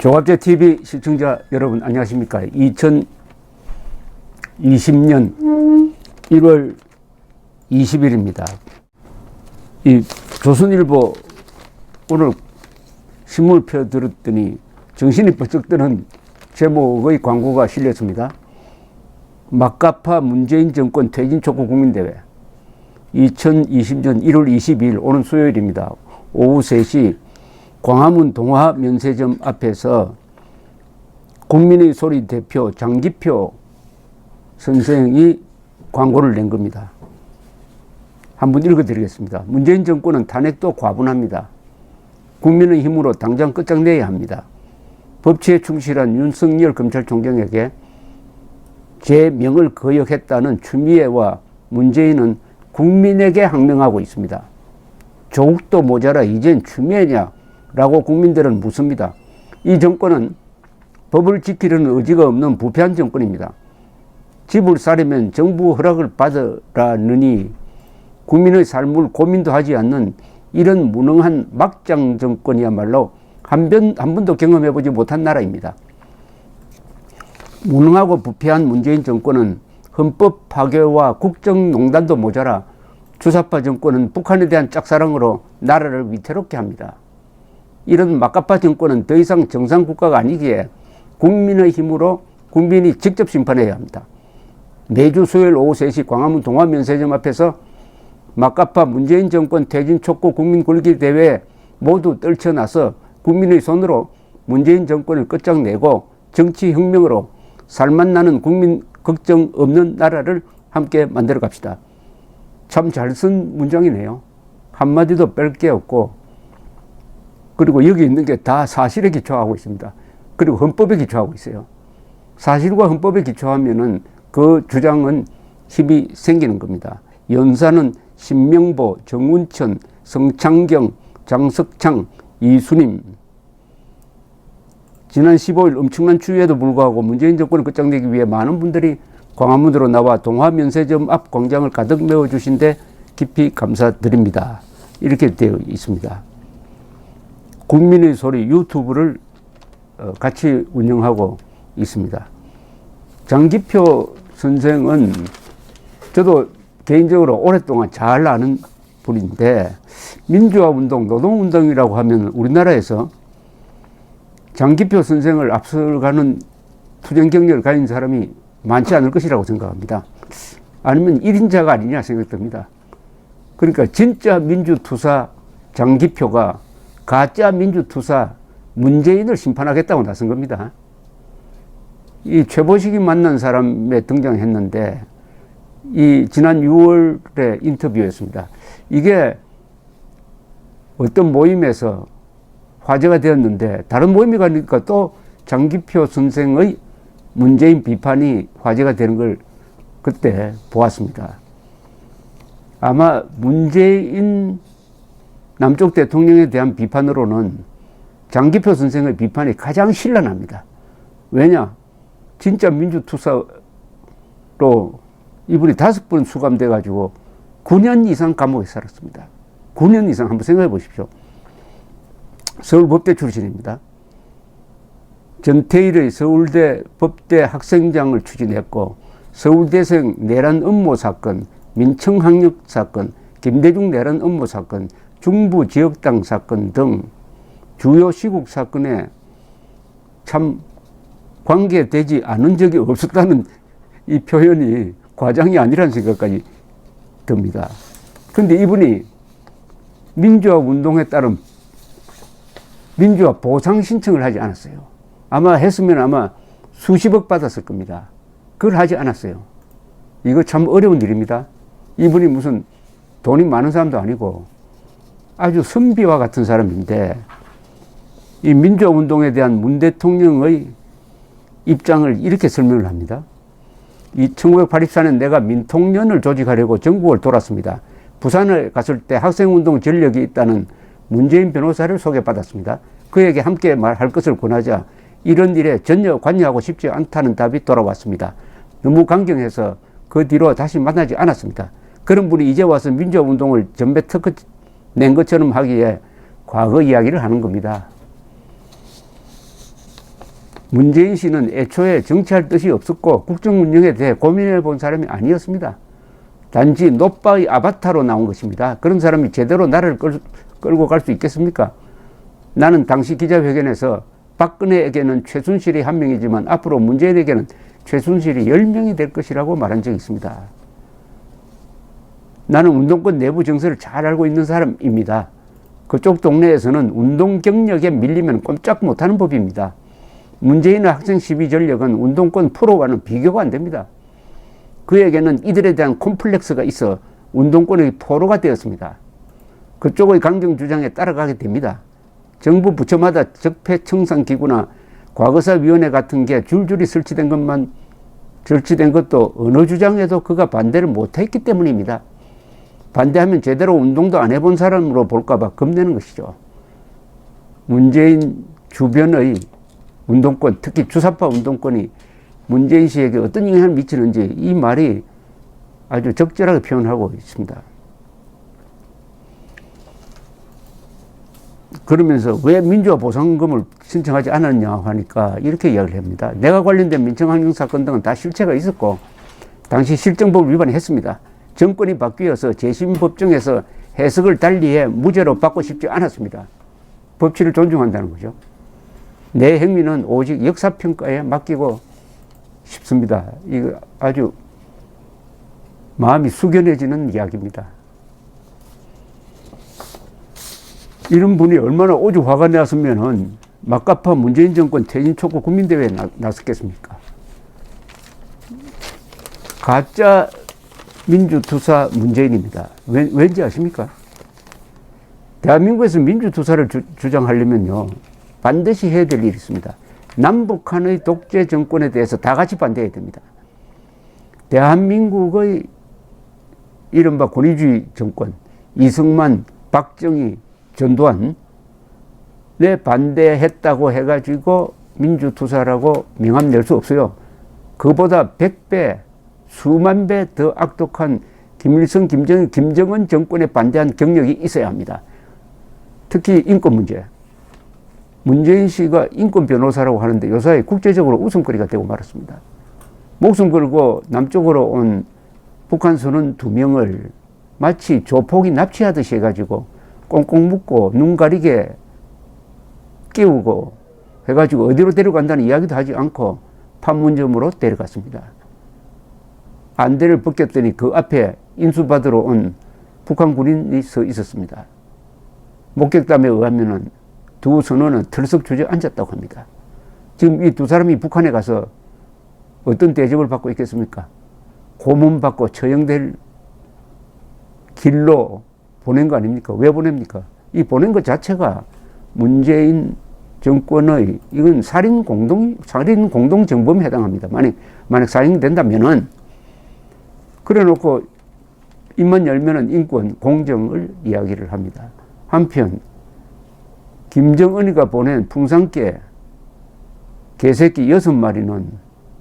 조갑제 TV 시청자 여러분 안녕하십니까. 2020년 1월 20일입니다. 이 조선일보 오늘 신문을 펴들었더니 정신이 번쩍 드는 제목의 광고가 실렸습니다. 막가파 문재인 정권 퇴진 촉구 국민대회 2020년 1월 22일 오는 수요일입니다. 오후 3시 광화문 동화면세점 앞에서 국민의 소리 대표 장기표 선생이 광고를 낸 겁니다. 한번 읽어드리겠습니다. 문재인 정권은 탄핵도 과분합니다. 국민의 힘으로 당장 끝장내야 합니다. 법치에 충실한 윤석열 검찰총장에게 제 명을 거역했다는 추미애와 문재인은 국민에게 항명하고 있습니다. 조국도 모자라 이젠 추미애냐? 라고 국민들은 묻습니다. 이 정권은 법을 지키려는 의지가 없는 부패한 정권입니다. 집을 사려면 정부 허락을 받으라느니 국민의 삶을 고민도 하지 않는 이런 무능한 막장 정권이야말로 한 번도 경험해보지 못한 나라입니다. 무능하고 부패한 문재인 정권은 헌법 파괴와 국정농단도 모자라 주사파 정권은 북한에 대한 짝사랑으로 나라를 위태롭게 합니다. 이런 막가파 정권은 더 이상 정상국가가 아니기에 국민의 힘으로 국민이 직접 심판해야 합니다. 매주 수요일 오후 3시 광화문 동화면세점 앞에서 막가파 문재인 정권 퇴진 촉구 국민 굴기 대회에 모두 떨쳐나서 국민의 손으로 문재인 정권을 끝장내고 정치혁명으로 살맛나는 국민 걱정 없는 나라를 함께 만들어 갑시다. 참 잘 쓴 문장이네요. 한마디도 뺄 게 없고, 그리고 여기 있는 게 다 사실에 기초하고 있습니다. 그리고 헌법에 기초하고 있어요. 사실과 헌법에 기초하면은 그 주장은 힘이 생기는 겁니다. 연사는 신명보, 정운천, 성창경, 장석창, 이순임. 지난 15일 엄청난 추위에도 불구하고 문재인 정권을 끝장내기 위해 많은 분들이 광화문으로 나와 동화면세점 앞 광장을 가득 메워주신 데 깊이 감사드립니다. 이렇게 되어 있습니다. 국민의 소리 유튜브를 같이 운영하고 있습니다. 장기표 선생은 저도 개인적으로 오랫동안 잘 아는 분인데, 민주화운동, 노동운동이라고 하면 우리나라에서 장기표 선생을 앞서가는 투쟁 경력을 가진 사람이 많지 않을 것이라고 생각합니다. 아니면 1인자가 아니냐 생각됩니다. 그러니까 진짜 민주투사 장기표가 가짜 민주투사 문재인을 심판하겠다고 나선 겁니다. 이 최보식이 만난 사람에 등장했는데, 이 지난 6월에 인터뷰였습니다. 이게 어떤 모임에서 화제가 되었는데, 다른 모임이 가니까 또 장기표 선생의 문재인 비판이 화제가 되는 걸 그때 보았습니다. 아마 문재인 남쪽 대통령에 대한 비판으로는 장기표 선생의 비판이 가장 신랄합니다. 왜냐? 진짜 민주투사로 이분이 5번 수감돼 가지고 9년 이상 감옥에 살았습니다. 9년 이상 한번 생각해 보십시오. 서울법대 출신입니다. 전태일의 서울대 법대 학생장을 추진했고, 서울대생 내란 음모 사건, 민청학력 사건, 김대중 내란 음모 사건, 중부 지역당 사건 등 주요 시국 사건에 참 관계되지 않은 적이 없었다는 이 표현이 과장이 아니라는 생각까지 듭니다. 그런데 이분이 민주화 운동에 따른 민주화 보상 신청을 하지 않았어요. 아마 했으면 아마 수십억 받았을 겁니다. 그걸 하지 않았어요. 이거 참 어려운 일입니다. 이분이 무슨 돈이 많은 사람도 아니고 아주 선비와 같은 사람인데, 이 민주화 운동에 대한 문 대통령의 입장을 이렇게 설명을 합니다. 1984년 내가 민통련을 조직하려고 전국을 돌았습니다. 부산에 갔을 때 학생운동 전력이 있다는 문재인 변호사를 소개받았습니다. 그에게 함께 말할 것을 권하자 이런 일에 전혀 관여하고 싶지 않다는 답이 돌아왔습니다. 너무 강경해서 그 뒤로 다시 만나지 않았습니다. 그런 분이 이제 와서 민주화 운동을 전배 특허 낸 것처럼 하기에 과거 이야기를 하는 겁니다. 문재인 씨는 애초에 정치할 뜻이 없었고 국정 운영에 대해 고민해 본 사람이 아니었습니다. 단지 노빠의 아바타로 나온 것입니다. 그런 사람이 제대로 나라를 끌고 갈 수 있겠습니까? 나는 당시 기자회견에서 박근혜에게는 최순실이 한 명이지만 앞으로 문재인에게는 최순실이 10명이 될 것이라고 말한 적이 있습니다. 나는 운동권 내부 정세를 잘 알고 있는 사람입니다. 그쪽 동네에서는 운동 경력에 밀리면 꼼짝 못하는 법입니다. 문재인의 학생 시비 전력은 운동권 프로와는 비교가 안 됩니다. 그에게는 이들에 대한 콤플렉스가 있어 운동권의 포로가 되었습니다. 그쪽의 강경 주장에 따라가게 됩니다. 정부 부처마다 적폐청산기구나 과거사위원회 같은 게 줄줄이 설치된 것도 어느 주장에도 그가 반대를 못했기 때문입니다. 반대하면 제대로 운동도 안 해본 사람으로 볼까봐 겁내는 것이죠. 문재인 주변의 운동권, 특히 주사파 운동권이 문재인 씨에게 어떤 영향을 미치는지 이 말이 아주 적절하게 표현하고 있습니다. 그러면서 왜 민주화 보상금을 신청하지 않았냐 하니까 이렇게 이야기를 합니다. 내가 관련된 민청환경사건 등은 다 실체가 있었고 당시 실정법을 위반했습니다. 정권이 바뀌어서 재심법정에서 해석을 달리해 무죄로 받고 싶지 않았습니다. 법치를 존중한다는 거죠. 내 행위는 오직 역사평가에 맡기고 싶습니다. 이거 아주 마음이 숙연해지는 이야기입니다. 이런 분이 얼마나 오죽 화가 났으면은 막가파 문재인 정권 퇴진 촉구 국민대회에 나섰겠습니까? 가짜 민주투사 문재인입니다. 왠지 아십니까? 대한민국에서 민주투사를 주장하려면요, 반드시 해야 될 일이 있습니다. 남북한의 독재 정권에 대해서 다 같이 반대해야 됩니다. 대한민국의 이른바 권위주의 정권, 이승만, 박정희, 전두환에 반대했다고 해가지고 민주투사라고 명함 낼 수 없어요. 그보다 100배, 수만 배 더 악독한 김일성, 김정은 정권에 반대한 경력이 있어야 합니다. 특히 인권 문제. 문재인 씨가 인권 변호사라고 하는데 요사이 국제적으로 웃음거리가 되고 말았습니다. 목숨 걸고 남쪽으로 온 북한 선원 2명을 마치 조폭이 납치하듯이 해가지고 꽁꽁 묶고 눈 가리게 끼우고 해가지고 어디로 데려간다는 이야기도 하지 않고 판문점으로 데려갔습니다. 안대를 벗겼더니 그 앞에 인수받으러 온 북한 군인이 서 있었습니다. 목격담에 의하면은 두 선원은 털썩 주저앉았다고 합니다. 지금 이 두 사람이 북한에 가서 어떤 대접을 받고 있겠습니까? 고문받고 처형될 길로 보낸 거 아닙니까? 왜 보냅니까? 이 보낸 것 자체가 문재인 정권의 이건 살인 공동 정범에 해당합니다. 만약 살인된다면은 그래 놓고 입만 열면은 인권, 공정을 이야기를 합니다. 한편 김정은이가 보낸 풍산개 개새끼 6마리는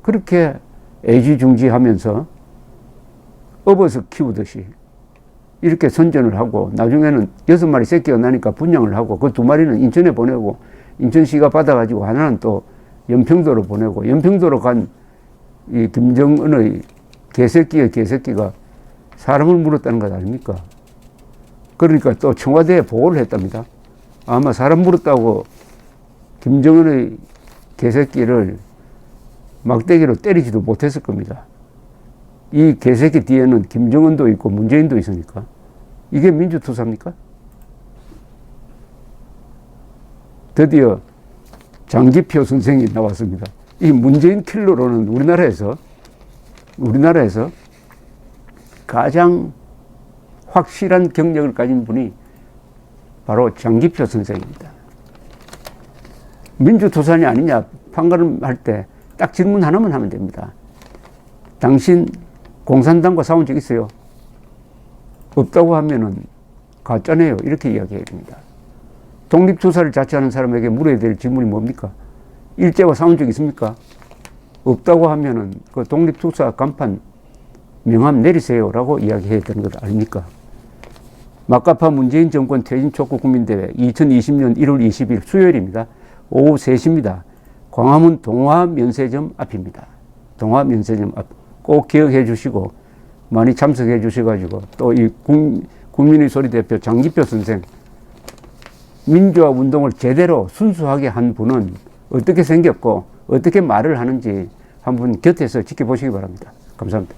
그렇게 애지중지하면서 업어서 키우듯이 이렇게 선전을 하고 나중에는 6마리 새끼가 나니까 분양을 하고 그 2마리는 인천에 보내고 인천시가 받아가지고 하나는 또 연평도로 보내고 연평도로 간 이 김정은의 개새끼의 개새끼가 사람을 물었다는 것 아닙니까? 그러니까 또 청와대에 보고를 했답니다. 아마 사람 물었다고 김정은의 개새끼를 막대기로 때리지도 못했을 겁니다. 이 개새끼 뒤에는 김정은도 있고 문재인도 있으니까 이게 민주투사입니까? 드디어 장기표 선생이 나왔습니다. 이 문재인 킬러로는 우리나라에서 가장 확실한 경력을 가진 분이 바로 장기표 선생입니다. 민주투사냐 아니냐 판가름할 때 딱 질문 하나만 하면 됩니다. 당신 공산당과 싸운 적 있어요? 없다고 하면은 가짜네요. 이렇게 이야기해야 됩니다. 독립투사를 자처하는 사람에게 물어야 될 질문이 뭡니까? 일제와 싸운 적 있습니까? 없다고 하면은 그 독립투사 간판 명함 내리세요라고 이야기해야 되는 것 아닙니까? 막가파 문재인 정권 퇴진 촉구 국민대회 2020년 1월 20일 수요일입니다. 오후 3시입니다. 광화문 동화면세점 앞입니다. 동화면세점 앞 꼭 기억해 주시고 많이 참석해 주셔가지고 또 이 국민의 소리 대표 장기표 선생 민주화 운동을 제대로 순수하게 한 분은 어떻게 생겼고 어떻게 말을 하는지 한번 곁에서 지켜보시기 바랍니다. 감사합니다.